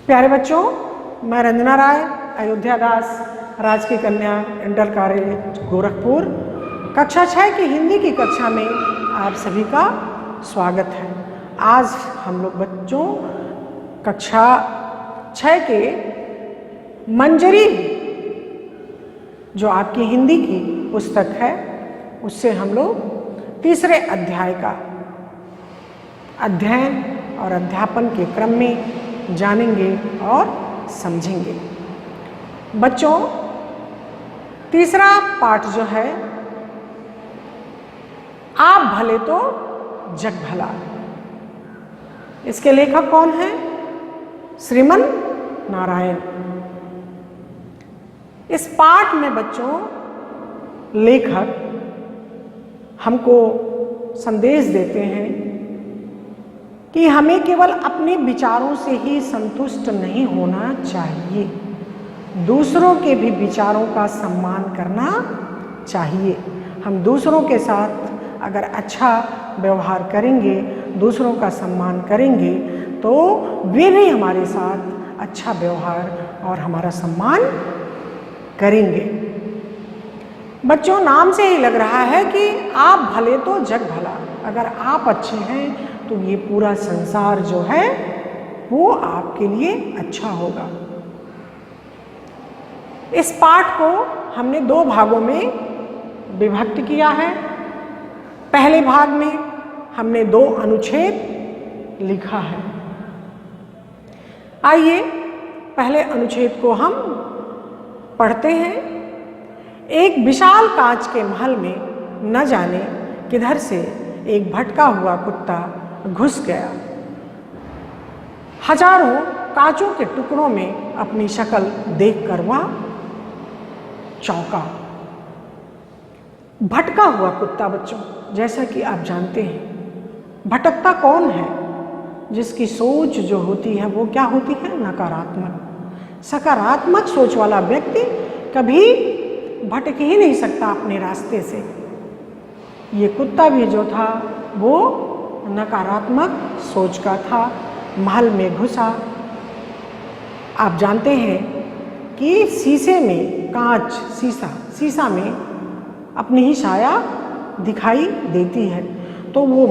प्यारे बच्चों, मैं रंजना राय, अयोध्या दास, राजकीय कन्या इंटर कॉलेज गोरखपुर, कक्षा 6 की हिंदी की कक्षा में आप सभी का स्वागत है। आज हम लोग बच्चों कक्षा 6 के मंजरी जो आपकी हिंदी की पुस्तक है उससे हम लोग तीसरे अध्याय का अध्ययन और अध्यापन के क्रम में जानेंगे और समझेंगे। बच्चों, तीसरा पाठ जो है आप भले तो जग भला, इसके लेखक कौन हैं? श्रीमन नारायण। इस पाठ में बच्चों लेखक हमको संदेश देते हैं कि हमें केवल अपने विचारों से ही संतुष्ट नहीं होना चाहिए, दूसरों के भी विचारों का सम्मान करना चाहिए। हम दूसरों के साथ अगर अच्छा व्यवहार करेंगे, दूसरों का सम्मान करेंगे, तो वे भी हमारे साथ अच्छा व्यवहार और हमारा सम्मान करेंगे। बच्चों, नाम से ही लग रहा है कि आप भले तो जग भला। अगर आप अच्छे हैं तो ये पूरा संसार जो है वो आपके लिए अच्छा होगा। इस पाठ को हमने 2 भागों में विभक्त किया है। पहले भाग में हमने 2 अनुच्छेद लिखा है। आइए पहले अनुच्छेद को हम पढ़ते हैं। एक विशाल कांच के महल में न जाने किधर से एक भटका हुआ कुत्ता घुस गया। हजारों कांचों के टुकड़ों में अपनी शक्ल देखकर वह चौंका। भटका हुआ कुत्ता बच्चों, जैसा कि आप जानते हैं, भटकता कौन है? जिसकी सोच जो होती है वो क्या होती है? नकारात्मक। सकारात्मक सोच वाला व्यक्ति कभी भटक ही नहीं सकता अपने रास्ते से। ये कुत्ता भी जो था वो नकारात्मक सोच का था। महल में घुसा। आप जानते हैं कि शीशे में कांच, शीशा में अपनी ही छाया दिखाई देती है। तो वो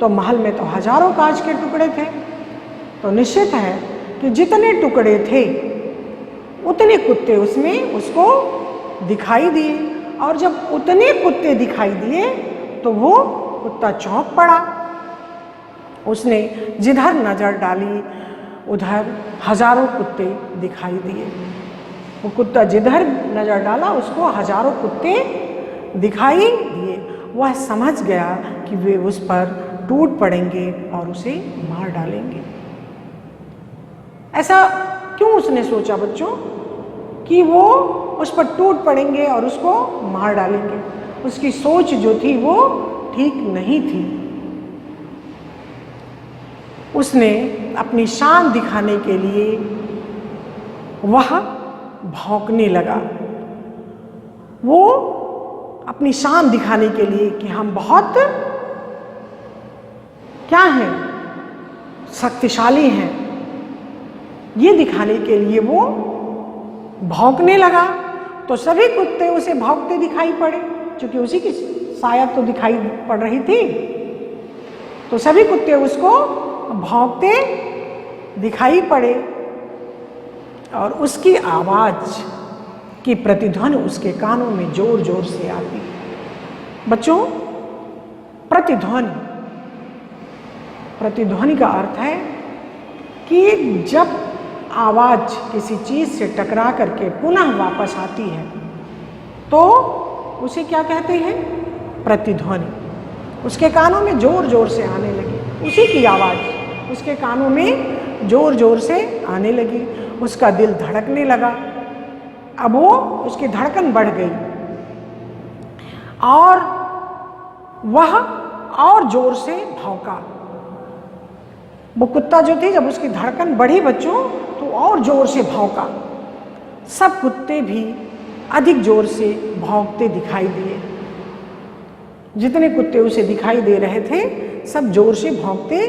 महल में तो हजारों कांच के टुकड़े थे। तो निश्चित है कि जितने टुकड़े थे उतने कुत्ते उसमें उसको दिखाई दिए। और जब उतने कुत्ते दिखाई दिए तो वो कुत्ता चौंक पड़ा। उसने जिधर नजर डाली उधर हजारों कुत्ते दिखाई दिए। वो कुत्ता जिधर नजर डाला उसको हजारों कुत्ते दिखाई दिए। वह समझ गया कि वे उस पर टूट पड़ेंगे और उसे मार डालेंगे। ऐसा क्यों उसने सोचा बच्चों कि वो उस पर टूट पड़ेंगे और उसको मार डालेंगे? उसकी सोच जो थी वो ठीक नहीं थी। उसने अपनी शान दिखाने के लिए वह भौंकने लगा। वो अपनी शान दिखाने के लिए कि हम बहुत क्या हैं, शक्तिशाली हैं, ये दिखाने के लिए वो भौंकने लगा। तो सभी कुत्ते उसे भौंकते दिखाई पड़े, क्योंकि उसी की साया तो दिखाई पड़ रही थी। तो सभी कुत्ते उसको भौंकते दिखाई पड़े और उसकी आवाज की प्रतिध्वनि उसके कानों में जोर जोर से आती। बच्चों, प्रतिध्वनि का अर्थ है कि जब आवाज किसी चीज से टकरा करके पुनः वापस आती है तो उसे क्या कहते हैं? प्रतिध्वनि। उसके कानों में जोर जोर से आने लगी, उसी की आवाज उसके कानों में जोर जोर से आने लगी। उसका दिल धड़कने लगा। अब वो उसकी धड़कन बढ़ गई और वह और जोर से भौंका। वो कुत्ता जो थी, जब उसकी धड़कन बढ़ी बच्चों तो और जोर से भौंका। सब कुत्ते भी अधिक जोर से भौंकते दिखाई दिए। जितने कुत्ते उसे दिखाई दे रहे थे सब जोर से भौंकते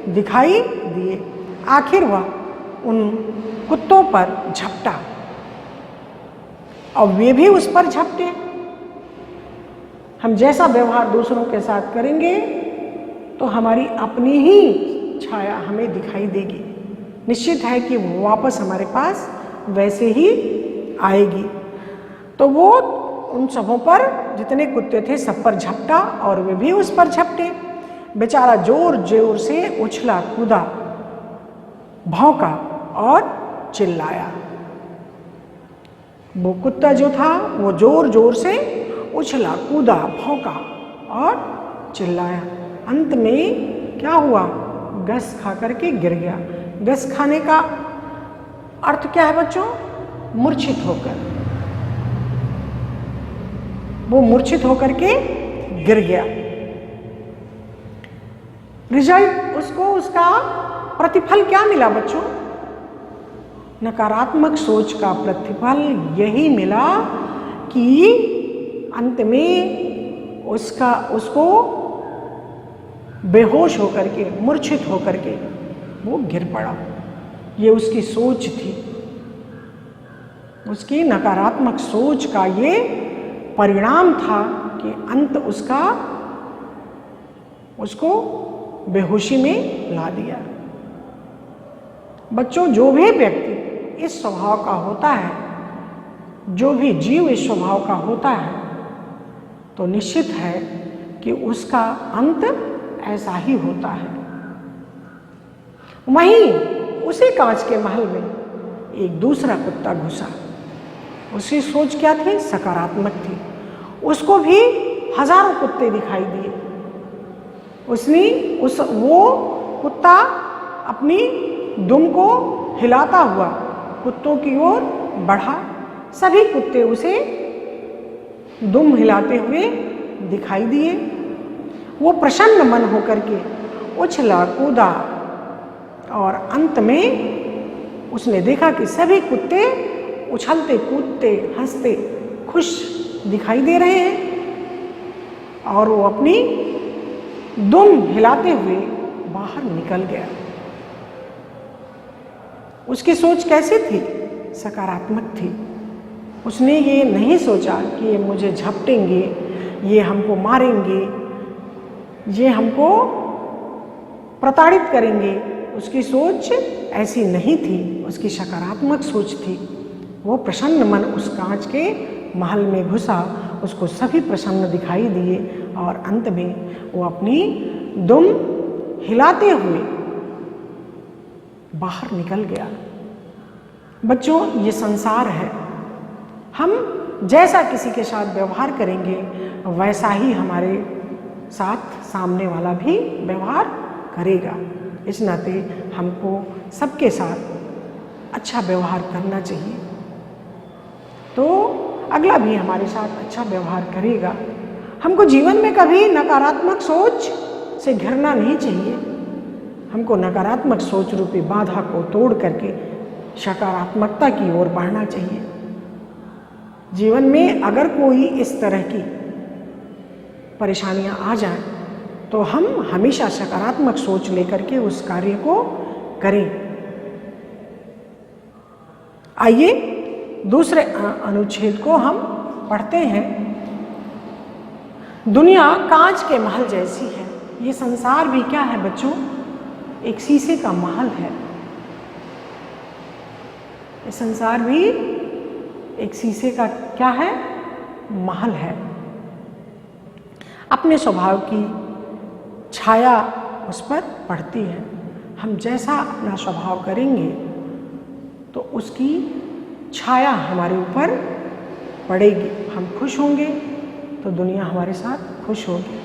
दिखाई दिए। आखिर वह उन कुत्तों पर झपटा और वे भी उस पर झपटे। हम जैसा व्यवहार दूसरों के साथ करेंगे तो हमारी अपनी ही छाया हमें दिखाई देगी। निश्चित है कि वो वापस हमारे पास वैसे ही आएगी। तो वो उन सबों पर, जितने कुत्ते थे सब पर झपटा और वे भी उस पर झपटे। बेचारा जोर जोर से उछला कूदा, भौंका और चिल्लाया। वो कुत्ता जो था वो जोर जोर से उछला कूदा, भौंका और चिल्लाया। अंत में क्या हुआ? घस खा करके गिर गया। घस खाने का अर्थ क्या है बच्चों? मूर्छित होकर। वो मूर्छित होकर के गिर गया। रिजल्ट उसको, उसका प्रतिफल क्या मिला बच्चों? नकारात्मक सोच का प्रतिफल यही मिला कि अंत में उसको बेहोश होकर के, मूर्छित होकर के वो गिर पड़ा। ये उसकी सोच थी, उसकी नकारात्मक सोच का ये परिणाम था कि अंत उसको बेहोशी में ला दिया। बच्चों, जो भी व्यक्ति इस स्वभाव का होता है, जो भी जीव इस स्वभाव का होता है, तो निश्चित है कि उसका अंत ऐसा ही होता है। वहीं उसी कांच के महल में एक दूसरा कुत्ता घुसा। उसकी सोच क्या थी? सकारात्मक थी। उसको भी हजारों कुत्ते दिखाई दिए। वो कुत्ता अपनी दुम को हिलाता हुआ कुत्तों की ओर बढ़ा। सभी कुत्ते उसे दुम हिलाते हुए दिखाई दिए। वो प्रसन्न मन होकर के उछला कूदा और अंत में उसने देखा कि सभी कुत्ते उछलते कूदते हंसते खुश दिखाई दे रहे हैं और वो अपनी दुम हिलाते हुए बाहर निकल गया। उसकी सोच कैसी थी? सकारात्मक थी। उसने ये नहीं सोचा कि ये मुझे झपटेंगे, ये हमको मारेंगे, ये हमको प्रताड़ित करेंगे। उसकी सोच ऐसी नहीं थी, उसकी सकारात्मक सोच थी। वो प्रसन्न मन उस कांच के महल में घुसा, उसको सभी प्रसन्न दिखाई दिए और अंत में वो अपनी दुम हिलाते हुए बाहर निकल गया। बच्चों, ये संसार है। हम जैसा किसी के साथ व्यवहार करेंगे वैसा ही हमारे साथ सामने वाला भी व्यवहार करेगा। इस नाते हमको सबके साथ अच्छा व्यवहार करना चाहिए, तो अगला भी हमारे साथ अच्छा व्यवहार करेगा। हमको जीवन में कभी नकारात्मक सोच से घिरना नहीं चाहिए। हमको नकारात्मक सोच रूपी बाधा को तोड़ करके सकारात्मकता की ओर बढ़ना चाहिए। जीवन में अगर कोई इस तरह की परेशानियां आ जाएं तो हम हमेशा सकारात्मक सोच लेकर के उस कार्य को करें। आइए दूसरे अनुच्छेद को हम पढ़ते हैं। दुनिया कांच के महल जैसी है। ये संसार भी क्या है बच्चों? एक शीशे का महल है। ये संसार भी एक शीशे का क्या है? महल है। अपने स्वभाव की छाया उस पर पड़ती है। हम जैसा अपना स्वभाव करेंगे तो उसकी छाया हमारे ऊपर पड़ेगी। हम खुश होंगे तो दुनिया हमारे साथ खुश होगी।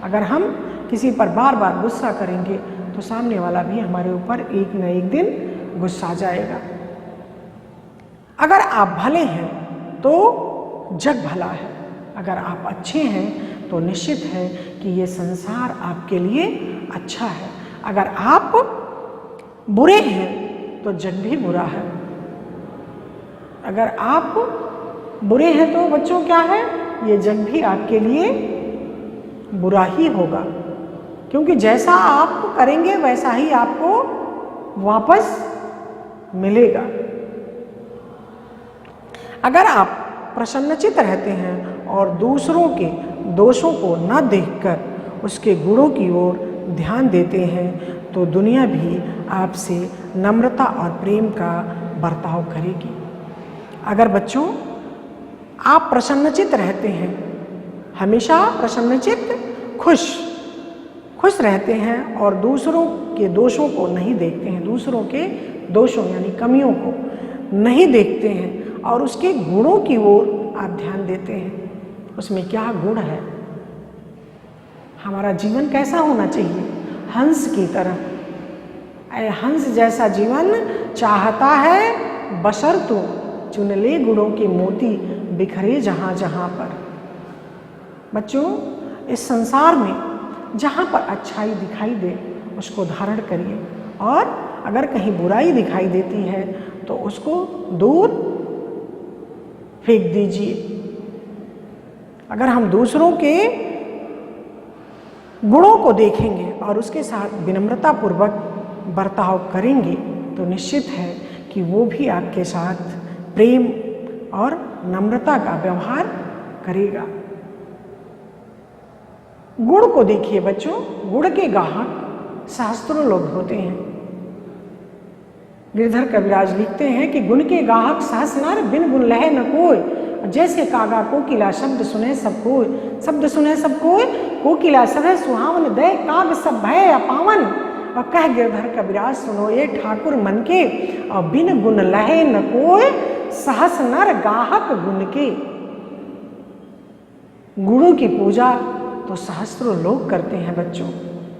अगर हम किसी पर बार बार गुस्सा करेंगे तो सामने वाला भी हमारे ऊपर एक न एक दिन गुस्सा जाएगा। अगर आप भले हैं तो जग भला है। अगर आप अच्छे हैं तो निश्चित है कि ये संसार आपके लिए अच्छा है। अगर आप बुरे हैं तो जग भी बुरा है। अगर आप बुरे हैं तो बच्चों क्या है? ये जग भी आपके लिए बुरा ही होगा, क्योंकि जैसा आप करेंगे वैसा ही आपको वापस मिलेगा। अगर आप प्रसन्नचित्त रहते हैं और दूसरों के दोषों को न देखकर उसके गुणों की ओर ध्यान देते हैं तो दुनिया भी आपसे नम्रता और प्रेम का बर्ताव करेगी। अगर बच्चों आप प्रसन्नचित्त रहते हैं, हमेशा प्रसन्नचित्त खुश रहते हैं और दूसरों के दोषों को नहीं देखते हैं, दूसरों के दोषों यानी कमियों को नहीं देखते हैं और उसके गुणों की ओर आप ध्यान देते हैं, उसमें क्या गुण है, हमारा जीवन कैसा होना चाहिए, हंस की तरह। हंस जैसा जीवन चाहता है बशर्तु चुन ले गुणों के मोती बिखरे जहाँ जहाँ पर। बच्चों, इस संसार में जहाँ पर अच्छाई दिखाई दे उसको धारण करिए और अगर कहीं बुराई दिखाई देती है तो उसको दूर फेंक दीजिए। अगर हम दूसरों के गुणों को देखेंगे और उसके साथ विनम्रता पूर्वक बर्ताव करेंगे तो निश्चित है कि वो भी आपके साथ प्रेम और नम्रता का व्यवहार करेगा। गुण को देखिए बच्चों, गुण के गाहक सहस्त्रों लोग होते हैं। गिरधर कविराज लिखते हैं कि गुण के गाहक सहस नर बिन गुण लहे न कोई, जैसे कागा कोकिला शब्द सुने सब कोई, शब्द सुने सब कोई, कोकिला सब है सुहावन दे काग सब भय अपावन। और कह गिरधर कविराज सुनो ये ठाकुर मन के, और बिन गुण लहे न कोई सहस नर गाहक गुण के। गुणों की पूजा तो सहस्त्रों लोग करते हैं बच्चों,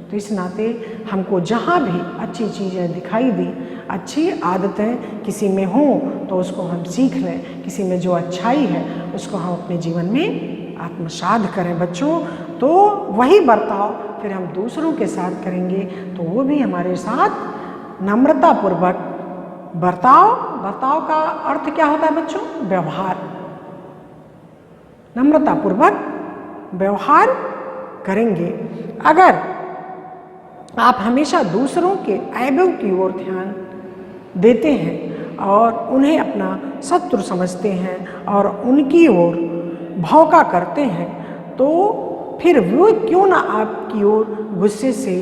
तो इस नाते हमको जहाँ भी अच्छी चीज़ें दिखाई दी, अच्छी आदतें किसी में हों तो उसको हम सीख लें, किसी में जो अच्छाई है उसको हम अपने जीवन में आत्मसात करें बच्चों। तो वही बर्ताव फिर हम दूसरों के साथ करेंगे तो वो भी हमारे साथ नम्रतापूर्वक बर्ताव का अर्थ क्या होता है बच्चों? व्यवहार। नम्रतापूर्वक व्यवहार करेंगे। अगर आप हमेशा दूसरों के ऐबों की ओर ध्यान देते हैं और उन्हें अपना शत्रु समझते हैं और उनकी ओर भौंका करते हैं तो फिर वो क्यों ना आपकी ओर गुस्से से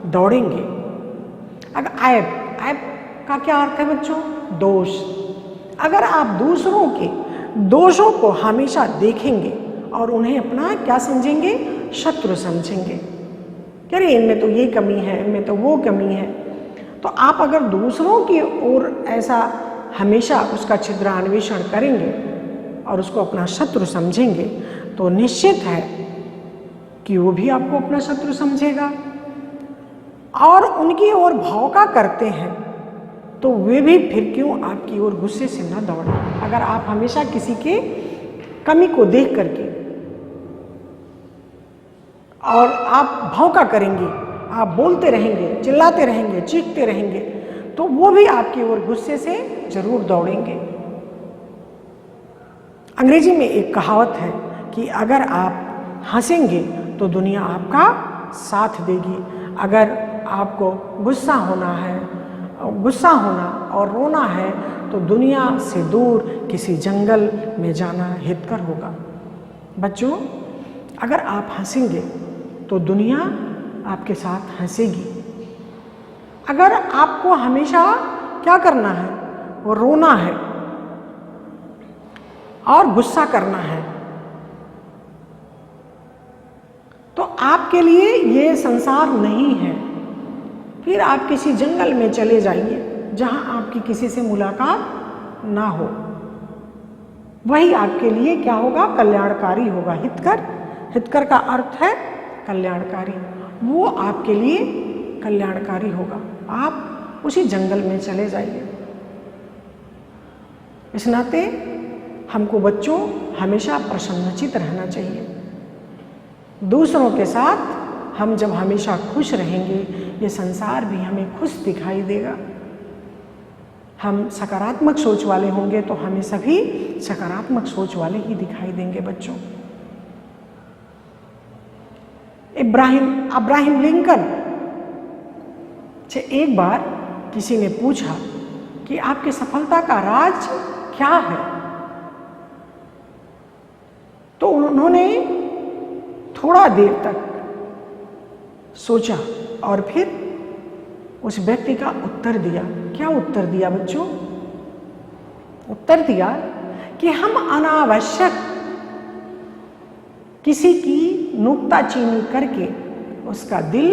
दौड़ेंगे। अगर ऐब का क्या अर्थ है बच्चों? दोष। अगर आप दूसरों के दोषों को हमेशा देखेंगे और उन्हें अपना क्या समझेंगे? शत्रु समझेंगे। कह रहे इनमें तो ये कमी है, इनमें तो वो कमी है। तो आप अगर दूसरों की ओर ऐसा हमेशा उसका छिद्रान्वेषण करेंगे और उसको अपना शत्रु समझेंगे तो निश्चित है कि वो भी आपको अपना शत्रु समझेगा। और उनकी ओर भौंका करते हैं तो वे भी फिर क्यों आपकी ओर गुस्से से न दौड़े। अगर आप हमेशा किसी के कमी को देख करके और आप भौंका करेंगे, आप बोलते रहेंगे, चिल्लाते रहेंगे, चीखते रहेंगे तो वो भी आपकी ओर गुस्से से जरूर दौड़ेंगे। अंग्रेजी में एक कहावत है कि अगर आप हंसेंगे तो दुनिया आपका साथ देगी, अगर आपको गुस्सा होना और रोना है तो दुनिया से दूर किसी जंगल में जाना हितकर होगा। बच्चों, अगर आप हंसेंगे तो दुनिया आपके साथ हंसेगी। अगर आपको हमेशा क्या करना है? वो रोना है और गुस्सा करना है तो आपके लिए ये संसार नहीं है। फिर आप किसी जंगल में चले जाइए जहां आपकी किसी से मुलाकात ना हो, वही आपके लिए क्या होगा? कल्याणकारी होगा। हितकर का अर्थ है कल्याणकारी। वो आपके लिए कल्याणकारी होगा। आप उसी जंगल में चले जाइए। इस नाते हमको बच्चों हमेशा प्रसन्नचित्त रहना चाहिए। दूसरों के साथ हम जब हमेशा खुश रहेंगे ये संसार भी हमें खुश दिखाई देगा। हम सकारात्मक सोच वाले होंगे तो हमें सभी सकारात्मक सोच वाले ही दिखाई देंगे बच्चों। अब्राहम लिंकन से एक बार किसी ने पूछा कि आपकी सफलता का राज क्या है। तो उन्होंने थोड़ा देर तक सोचा और फिर उस व्यक्ति का उत्तर दिया। क्या उत्तर दिया बच्चों? उत्तर दिया कि हम अनावश्यक किसी की नुक्ताचीनी करके उसका दिल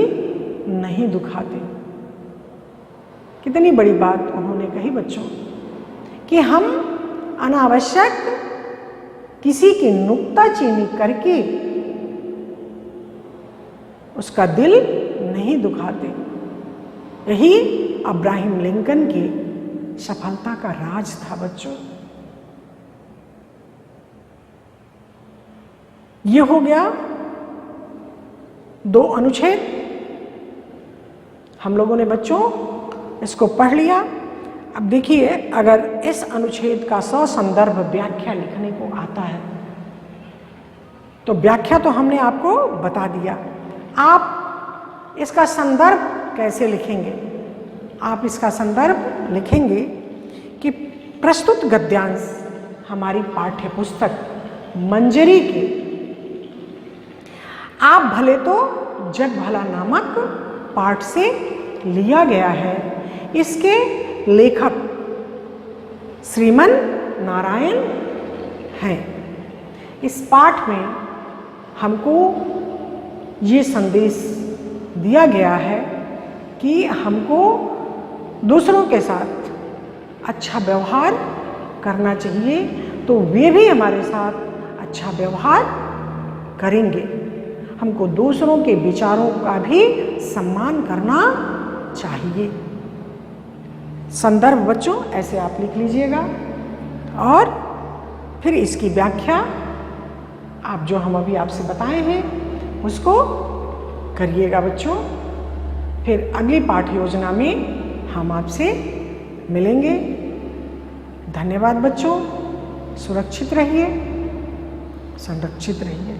नहीं दुखाते। कितनी बड़ी बात उन्होंने कही बच्चों, कि हम अनावश्यक किसी की नुक्ताचीनी करके उसका दिल नहीं दुखाते। यही अब्राहम लिंकन की सफलता का राज था बच्चों। ये हो गया 2 अनुच्छेद। हम लोगों ने बच्चों इसको पढ़ लिया। अब देखिए, अगर इस अनुच्छेद का ससंदर्भ व्याख्या लिखने को आता है तो व्याख्या तो हमने आपको बता दिया। आप इसका संदर्भ कैसे लिखेंगे? आप इसका संदर्भ लिखेंगे कि प्रस्तुत गद्यांश हमारी पाठ्य पुस्तक मंजरी के आप भले तो जग भला नामक पाठ से लिया गया है। इसके लेखक श्रीमन नारायण हैं। इस पाठ में हमको ये संदेश दिया गया है कि हमको दूसरों के साथ अच्छा व्यवहार करना चाहिए, तो वे भी हमारे साथ अच्छा व्यवहार करेंगे। हमको दूसरों के विचारों का भी सम्मान करना चाहिए। संदर्भ बच्चों ऐसे आप लिख लीजिएगा और फिर इसकी व्याख्या आप जो हम अभी आपसे बताए हैं उसको करिएगा बच्चों। फिर अगली पाठ योजना में हम आपसे मिलेंगे। धन्यवाद बच्चों। सुरक्षित रहिए, संरक्षित रहिए।